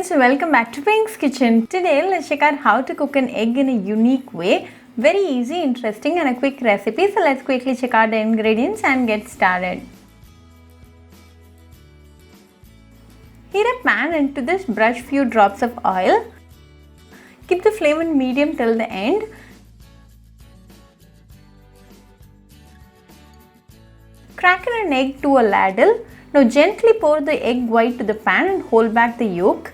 friends, welcome back to Pink's Kitchen. Today let's check out how to cook an egg in a unique way. Very easy, interesting and a quick recipe. So let's quickly check out the ingredients and get started. Heat a pan and to this brush few drops of oil. Keep the flame on medium till the end. Crack in an egg to a ladle. Now gently pour the egg white to the pan and hold back the yolk.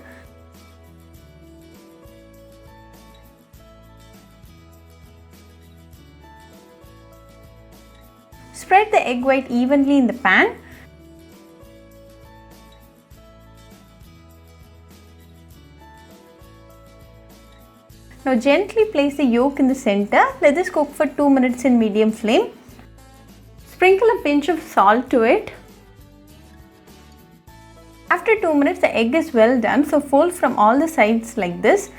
Spread the egg white evenly in the pan. Now gently place the yolk in the center. Let this cook for 2 minutes in medium flame. Sprinkle a pinch of salt to it. After 2 minutes, the egg is well done, so fold from all the sides like this.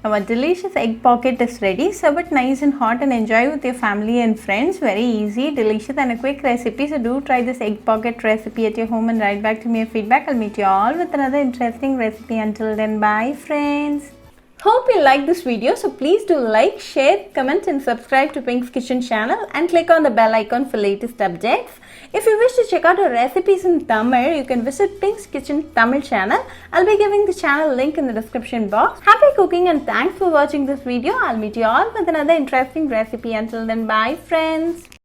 Now a delicious egg pocket is ready. Serve it nice and hot and enjoy with your family and friends. Very easy, delicious and a quick recipe. So do try this egg pocket recipe at your home and write back to me your feedback. I'll meet you all with another interesting recipe. Until then, bye friends. Hope you like this video. So please do like, share, comment and subscribe to Pink's Kitchen channel and click on the bell icon for latest updates. If you wish to check out our recipes in Tamil, you can visit Pink's Kitchen Tamil channel. I'll be giving the channel link in the description box. Happy cooking and thanks for watching this video. I'll meet you all with another interesting recipe. Until then, bye friends.